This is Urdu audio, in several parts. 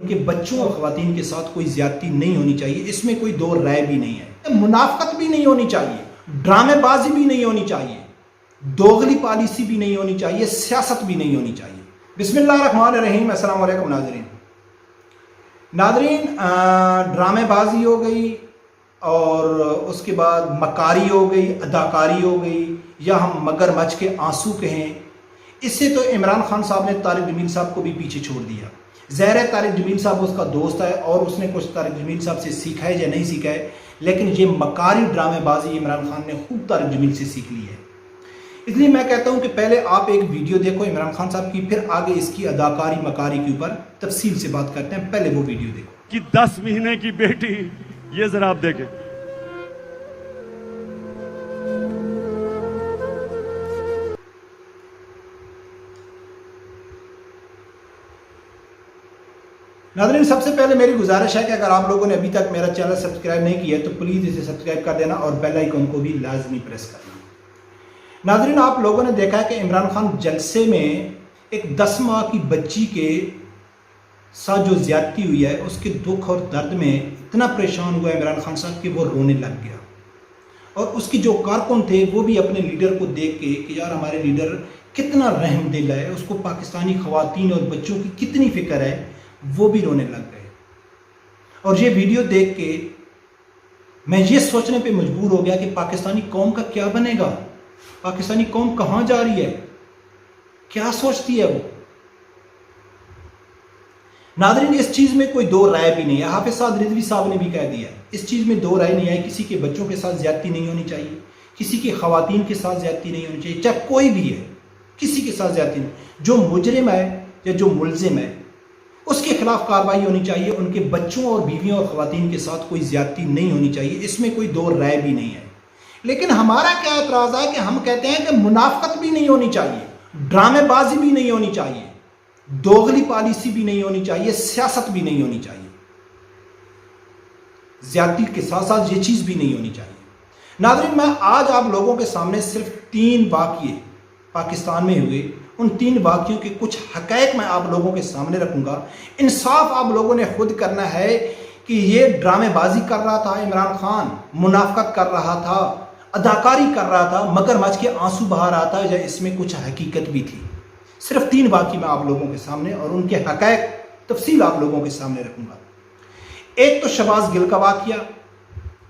کہ بچوں اور خواتین کے ساتھ کوئی زیادتی نہیں ہونی چاہیے، اس میں کوئی دو رائے بھی نہیں ہے، منافقت بھی نہیں ہونی چاہیے، ڈرامے بازی بھی نہیں ہونی چاہیے، دوغلی پالیسی بھی نہیں ہونی چاہیے، سیاست بھی نہیں ہونی چاہیے۔ بسم اللہ الرحمن الرحیم۔ السلام علیکم ناظرین، ڈرامے بازی ہو گئی اور اس کے بعد مکاری ہو گئی، اداکاری ہو گئی، یا ہم مگر مچھ کے آنسو کہیں، اس سے تو عمران خان صاحب نے طارق جمیل صاحب کو بھی پیچھے چھوڑ دیا۔ ظاہر ہے طارق جمیل صاحب اس کا دوست ہے اور اس نے کچھ طارق جمیل صاحب سے سیکھا ہے یا نہیں سیکھا ہے، لیکن یہ مکاری ڈرامے بازی عمران خان نے خوب طارق جمیل سے سیکھ لی ہے۔ اس لیے میں کہتا ہوں کہ پہلے آپ ایک ویڈیو دیکھو عمران خان صاحب کی، پھر آگے اس کی اداکاری مکاری کے اوپر تفصیل سے بات کرتے ہیں۔ پہلے وہ ویڈیو دیکھو۔ کہ 10 مہینے کی بیٹی، یہ ذرا آپ دیکھیں۔ ناظرین، سب سے پہلے میری گزارش ہے کہ اگر آپ لوگوں نے ابھی تک میرا چینل سبسکرائب نہیں کیا ہے تو پلیز اسے سبسکرائب کر دینا اور بیل آئیکن کو بھی لازمی پریس کرنا۔ ناظرین، آپ لوگوں نے دیکھا ہے کہ عمران خان جلسے میں ایک 10 ماہ کی بچی کے ساتھ جو زیادتی ہوئی ہے اس کے دکھ اور درد میں اتنا پریشان ہوا عمران خان صاحب کہ وہ رونے لگ گیا، اور اس کی جو کارکن تھے وہ بھی اپنے لیڈر کو دیکھ کے کہ یار ہمارے لیڈر کتنا رحم دل ہے، اس کو پاکستانی خواتین اور بچوں کی کتنی فکر ہے، وہ بھی رونے لگ گئے۔ اور یہ ویڈیو دیکھ کے میں یہ سوچنے پہ مجبور ہو گیا کہ پاکستانی قوم کا کیا بنے گا، پاکستانی قوم کہاں جا رہی ہے، کیا سوچتی ہے وہ۔ ناظرین، اس چیز میں کوئی دو رائے بھی نہیں ہے، حافظ سعد رضوی صاحب نے بھی کہہ دیا ہے، اس چیز میں دو رائے نہیں ہے۔ کسی کے بچوں کے ساتھ زیادتی نہیں ہونی چاہیے، کسی کے خواتین کے ساتھ زیادتی نہیں ہونی چاہیے، چاہے کوئی بھی ہے، کسی کے ساتھ زیادتی نہیں۔ جو مجرم ہے یا جو ملزم ہے اس کے خلاف کارروائی ہونی چاہیے، ان کے بچوں اور بیویوں اور خواتین کے ساتھ کوئی زیادتی نہیں ہونی چاہیے، اس میں کوئی دو رائے بھی نہیں ہے۔ لیکن ہمارا کیا اعتراض ہے کہ ہم کہتے ہیں کہ منافقت بھی نہیں ہونی چاہیے، ڈرامے بازی بھی نہیں ہونی چاہیے، دوغلی پالیسی بھی نہیں ہونی چاہیے، سیاست بھی نہیں ہونی چاہیے، زیادتی کے ساتھ ساتھ یہ چیز بھی نہیں ہونی چاہیے۔ ناظرین، میں آج آپ لوگوں کے سامنے صرف 3 واقعے پاکستان میں ہوئے، ان 3 واقعوں کے کچھ حقائق میں آپ لوگوں کے سامنے رکھوں گا۔ انصاف آپ لوگوں نے خود کرنا ہے کہ یہ ڈرامے بازی کر رہا تھا عمران خان، منافقت کر رہا تھا، اداکاری کر رہا تھا، مگر مچھ کے آنسو بہا رہا تھا، یا اس میں کچھ حقیقت بھی تھی۔ صرف 3 واقعے میں آپ لوگوں کے سامنے اور ان کے حقائق تفصیل آپ لوگوں کے سامنے رکھوں گا۔ ایک تو شہباز گل کا واقعہ،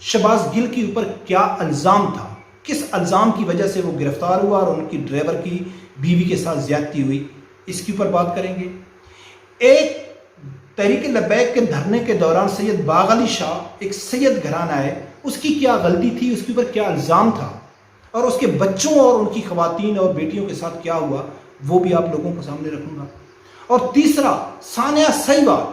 شہباز گل کے اوپر کیا الزام تھا، کس الزام کی وجہ سے وہ گرفتار ہوا اور ان کی ڈرائیور کی بیوی کے ساتھ زیادتی ہوئی، اس کے اوپر بات کریں گے۔ ایک تحریک لبیک کے دھرنے کے دوران سید باغ علی شاہ، ایک سید گھرانہ ہے، اس کی کیا غلطی تھی، اس کے اوپر کیا الزام تھا، اور اس کے بچوں اور ان کی خواتین اور بیٹیوں کے ساتھ کیا ہوا، وہ بھی آپ لوگوں کو سامنے رکھوں گا۔ اور تیسرا، ثانیہ سہیوال،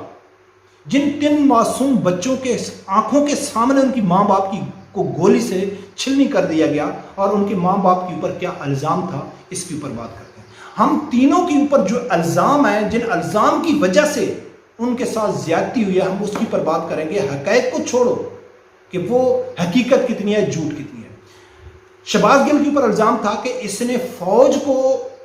جن 3 معصوم بچوں کے آنکھوں کے سامنے ان کی ماں باپ کی کو گولی سے چھلنی کر دیا گیا، اور ان کے ماں باپ کے اوپر کیا الزام تھا، اس کے اوپر بات کرتے ہیں۔ ہم تینوں کے اوپر جو الزام ہیں، جن الزام کی وجہ سے ان کے ساتھ زیادتی ہوئی ہے، ہم اس کے اوپر بات کریں گے۔ حقائق کو چھوڑو کہ وہ حقیقت کتنی ہے، جھوٹ کتنی ہے۔ شہباز گل کے اوپر الزام تھا کہ اس نے فوج کو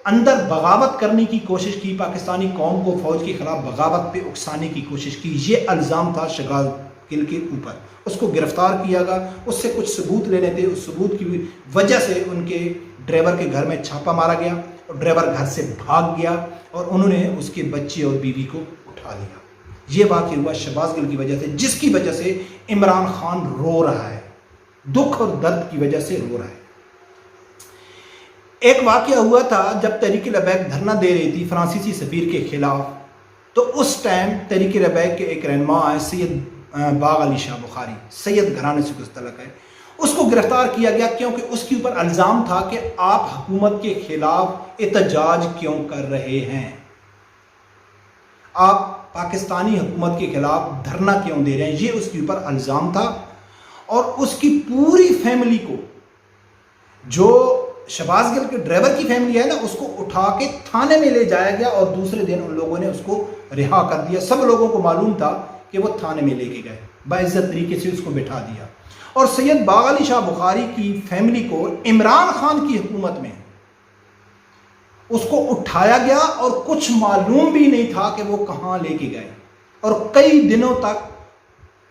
اندر بغاوت کرنے کی کوشش کی، پاکستانی قوم کو فوج کے خلاف بغاوت پہ اکسانے کی کوشش کی، یہ الزام تھا شہباز گل کے اوپر۔ اس کو گرفتار کیا گیا، اس سے کچھ ثبوت لینے تھے، اس ثبوت کی وجہ سے ان کے ڈرائیور کے گھر میں چھاپا مارا گیا، اور ڈرائیور گھر سے بھاگ گیا، اور انہوں نے اس کے بچے اور بیوی کو اٹھا لیا۔ یہ واقعہ ہوا شہباز گل کی وجہ سے، جس کی وجہ سے عمران خان رو رہا ہے، دکھ اور درد کی وجہ سے رو رہا ہے۔ ایک واقعہ ہوا تھا جب تحریک لبیک دھرنا دے رہی تھی فرانسیسی سفیر کے خلاف، تو اس ٹائم تحریک لبیک کے ایک رہنما ہے سید باغ علی شاہ بخاری، سید گھرانے سے کچھ تعلق ہے، اس کو گرفتار کیا گیا کیونکہ اس کے اوپر الزام تھا کہ آپ حکومت کے خلاف احتجاج کیوں کر رہے ہیں، آپ پاکستانی حکومت کے خلاف دھرنا کیوں دے رہے ہیں، یہ اس کے اوپر الزام تھا۔ اور اس کی پوری فیملی کو، جو شہباز گل کے ڈرائیور کی فیملی ہے نا، اس کو اٹھا کے تھانے میں لے جایا گیا، اور دوسرے دن ان لوگوں نے اس کو رہا کر دیا۔ سب لوگوں کو معلوم تھا کہ وہ تھانے میں لے کے گئے، باعزت طریقے سے اس کو بٹھا دیا۔ اور سید باغ علی شاہ بخاری کی فیملی کو عمران خان کی حکومت میں اس کو اٹھایا گیا، اور کچھ معلوم بھی نہیں تھا کہ وہ کہاں لے کے گئے۔ اور کئی دنوں تک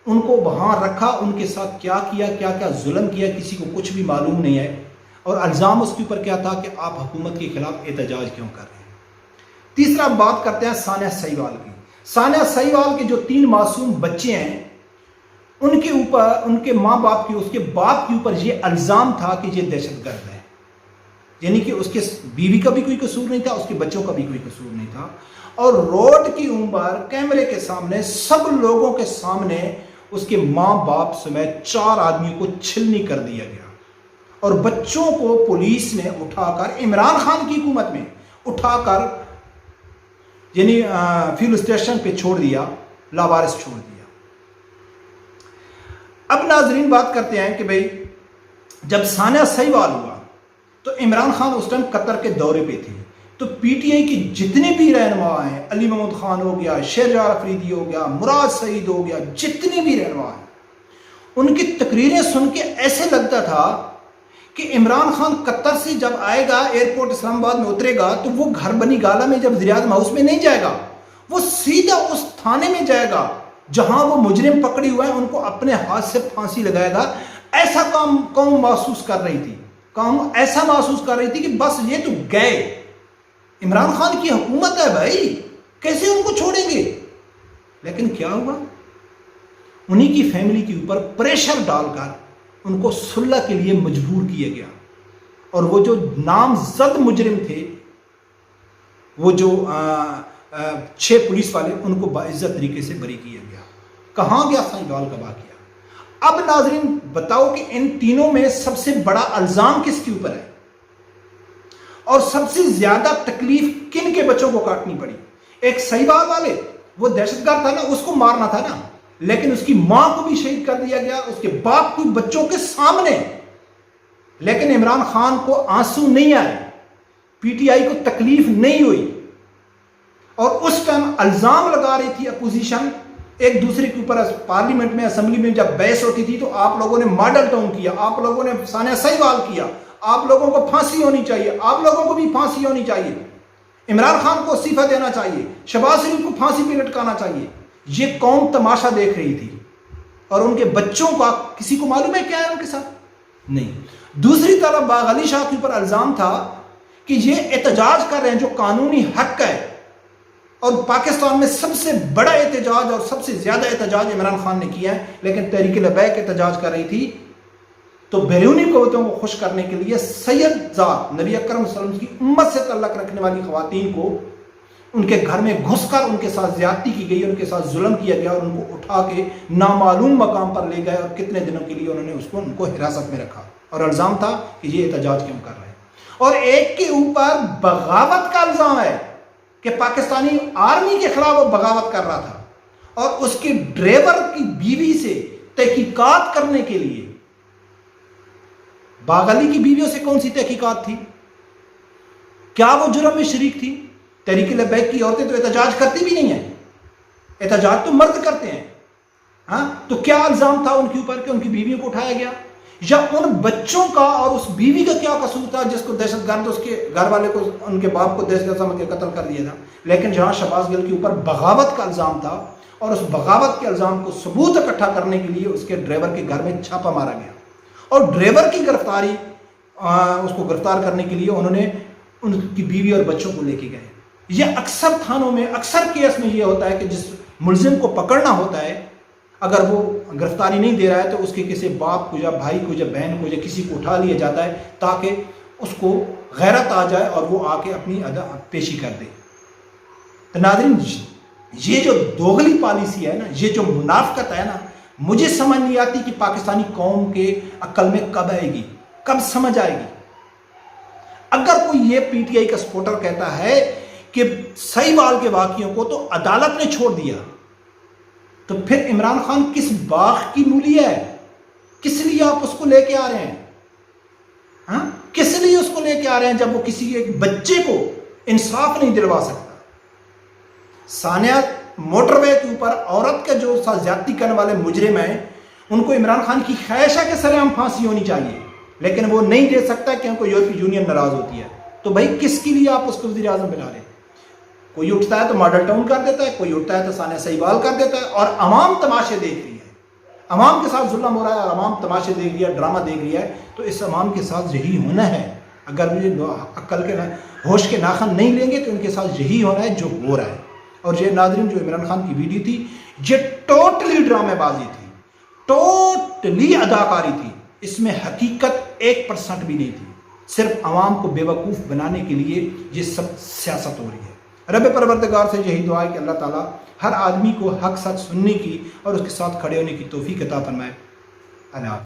ان کو وہاں رکھا، ان کے ساتھ کیا کیا، کیا کیا ظلم کیا، کسی کو کچھ بھی معلوم نہیں ہے، اور الزام اس کے اوپر کیا تھا کہ آپ حکومت کے خلاف احتجاج کیوں کر رہے ہیں۔ تیسرا بات کرتے ہیں ثانیہ سہیوال کی۔ ثانیہ سہیوال کے جو 3 معصوم بچے ہیں، ان کے اوپر، ان کے ماں باپ کی، اس کے باپ کے اوپر یہ الزام تھا کہ یہ دہشت گرد ہے، یعنی کہ اس کے بیوی کا بھی کوئی قصور نہیں تھا، اس کے بچوں کا بھی کوئی قصور نہیں تھا، اور روڈ کی اوپر کیمرے کے سامنے سب لوگوں کے سامنے اس کے ماں باپ سمیت 4 آدمیوں کو چھلنی کر دیا گیا، اور بچوں کو پولیس نے اٹھا کر عمران خان کی حکومت میں اٹھا کر یعنی فیلڈ اسٹیشن پہ چھوڑ دیا، لاوارث چھوڑ دیا۔ اب ناظرین بات کرتے ہیں کہ بھئی جب ثانیہ سہیوال ہوا تو عمران خان اس ٹائم قطر کے دورے پہ تھے، تو پی ٹی آئی کی جتنے بھی رہنما ہیں، علی محمود خان ہو گیا، شہریار افریدی ہو گیا، مراد سعید ہو گیا، جتنے بھی رہنما ہیں، ان کی تقریریں سن کے ایسے لگتا تھا کہ عمران خان قطر سے جب آئے گا، ایئرپورٹ اسلام آباد میں اترے گا، تو وہ گھر بنی گالا میں جب وزیر اعظم ہاؤس میں نہیں جائے گا، وہ سیدھا اس تھانے میں جائے گا جہاں وہ مجرم پکڑی ہوئے ہیں، ان کو اپنے ہاتھ سے پھانسی لگائے گا۔ ایسا قوم محسوس کر رہی تھی، قوم ایسا محسوس کر رہی تھی کہ بس یہ تو گئے، عمران خان کی حکومت ہے بھائی، کیسے ان کو چھوڑیں گے؟ لیکن کیا ہوا؟ انہی کی فیملی کے اوپر پریشر ڈال کر ان کو صلح کے لیے مجبور کیا گیا، اور وہ جو نامزد مجرم تھے، وہ جو 6 پولیس والے، ان کو باعزت طریقے سے بری کیا گیا۔ کہاں گیا سہیوال کا واقعہ؟ اب ناظرین بتاؤ کہ ان تینوں میں سب سے بڑا الزام کس کے اوپر ہے، اور سب سے زیادہ تکلیف کن کے بچوں کو کاٹنی پڑی؟ ایک سہیوال والے، وہ دہشت گرد تھا نا، اس کو مارنا تھا نا، لیکن اس کی ماں کو بھی شہید کر دیا گیا، اس کے باپ کو بچوں کے سامنے۔ لیکن عمران خان کو آنسو نہیں آئے، پی ٹی آئی کو تکلیف نہیں ہوئی، اور اس ٹائم الزام لگا رہی تھی اپوزیشن ایک دوسرے کے اوپر۔ پارلیمنٹ میں، اسمبلی میں جب بحث ہوتی تھی تو آپ لوگوں نے ماڈل ٹاؤن کیا، آپ لوگوں نے ثانیہ سہیوال کیا، آپ لوگوں کو پھانسی ہونی چاہیے، آپ لوگوں کو بھی پھانسی ہونی چاہیے، عمران خان کو استعفیٰ دینا چاہیے، شہباز شریف کو پھانسی پہ لٹکانا چاہیے۔ یہ قوم تماشا دیکھ رہی تھی، اور ان کے بچوں کا کسی کو معلوم ہے کیا ہے ان کے ساتھ؟ نہیں۔ دوسری طرف باغ علی شاہ کے اوپر الزام تھا کہ یہ احتجاج کر رہے ہیں جو قانونی حق ہے، اور پاکستان میں سب سے بڑا احتجاج اور سب سے زیادہ احتجاج عمران خان نے کیا ہے، لیکن تحریک لبیک احتجاج کر رہی تھی، تو بیرونی قوتوں کو خوش کرنے کے لیے سید ذات نبی اکرم صلی اللہ علیہ وسلم کی امت سے تعلق رکھنے والی خواتین کو ان کے گھر میں گھس کر ان کے ساتھ زیادتی کی گئی، ان کے ساتھ ظلم کیا گیا، اور ان کو اٹھا کے نامعلوم مقام پر لے گئے، اور کتنے دنوں کے لیے انہوں نے ان کو حراست میں رکھا، اور الزام تھا کہ یہ احتجاج کیوں کر رہے ہیں۔ اور ایک کے اوپر بغاوت کا الزام ہے کہ پاکستانی آرمی کے خلاف وہ بغاوت کر رہا تھا، اور اس کے ڈرائیور کی بیوی سے تحقیقات کرنے کے لیے۔ باغ علی کی بیویوں سے کون سی تحقیقات تھی؟ کیا وہ جرم میں شریک تھی؟ تحریک لبیک کی عورتیں تو احتجاج کرتی بھی نہیں ہیں، احتجاج تو مرد کرتے ہیں، ہاں؟ تو کیا الزام تھا ان کے اوپر کہ ان کی بیویوں کو اٹھایا گیا؟ یا ان بچوں کا اور اس بیوی کا کیا قصور تھا جس کو دہشت گرد، اس کے گھر والے کو، ان کے باپ کو دہشت گرد سمجھ کے قتل کر دیا تھا؟ لیکن جہاں شہباز گل کے اوپر بغاوت کا الزام تھا، اور اس بغاوت کے الزام کو ثبوت اکٹھا کرنے کے لیے اس کے ڈرائیور کے گھر میں چھاپا مارا گیا، اور ڈرائیور کی گرفتاری، اس کو گرفتار کرنے کے لیے انہوں نے ان کی بیوی اور بچوں کو لے کے گئے۔ یہ اکثر تھانوں میں، اکثر کیس میں یہ ہوتا ہے کہ جس ملزم کو پکڑنا ہوتا ہے، اگر وہ گرفتاری نہیں دے رہا ہے تو اس کے کسی باپ کو یا بھائی کو یا بہن کو یا کسی کو اٹھا لیا جاتا ہے تاکہ اس کو غیرت آ جائے اور وہ آ کے اپنی پیشی کر دے۔ تو ناظرین، یہ جو دوغلی پالیسی ہے نا، یہ جو منافقت ہے نا، مجھے سمجھ نہیں آتی کہ پاکستانی قوم کے عقل میں کب آئے گی، کب سمجھ آئے گی۔ اگر کوئی یہ پی ٹی آئی کا سپورٹر کہتا ہے کہ سہیوال کے واقعوں کو تو عدالت نے چھوڑ دیا، تو پھر عمران خان کس باغ کی مولی ہے؟ کس لیے آپ اس کو لے کے آ رہے ہیں؟ ہاں، کس لیے اس کو لے کے آ رہے ہیں جب وہ کسی ایک بچے کو انصاف نہیں دلوا سکتا؟ ثانیہ موٹر وے کے اوپر عورت کے جو ساتھ زیادتی کرنے والے مجرم ہیں، ان کو عمران خان کی خواہش ہے کہ سر عام پھانسی ہونی چاہیے، لیکن وہ نہیں دے سکتا کہ ان کو یورپی یونین ناراض ہوتی ہے۔ تو بھائی کس کے لیے آپ اس کو وزیر اعظم بنا رہے ہیں؟ کوئی اٹھتا ہے تو ماڈل ٹاؤن کر دیتا ہے، کوئی اٹھتا ہے تو ثانیہ سہیوال کر دیتا ہے، اور عوام تماشے دیکھ رہی ہے، عوام کے ساتھ ظلم ہو رہا ہے اور عوام تماشے دیکھ رہی ہے، ڈرامہ دیکھ رہی ہے. تو اس عوام کے ساتھ یہی ہونا ہے. اگر یہ عقل کے ہوش کے ناخن نہیں لیں گے تو ان کے ساتھ یہی ہونا ہے جو ہو رہا ہے. اور یہ ناظرین جو عمران خان کی ویڈیو تھی، یہ ٹوٹلی ڈرامے بازی تھی، ٹوٹلی اداکاری تھی. اس میں حقیقت 1% بھی نہیں تھی. صرف عوام کو بے وقوف بنانے کے لیے یہ سب سیاست ہو رہی ہے. رب پروردگار سے یہی دعا ہے کہ اللہ تعالیٰ ہر آدمی کو حق سچ سننے کی اور اس کے ساتھ کھڑے ہونے کی توفیق عطا فرمائے. اللہ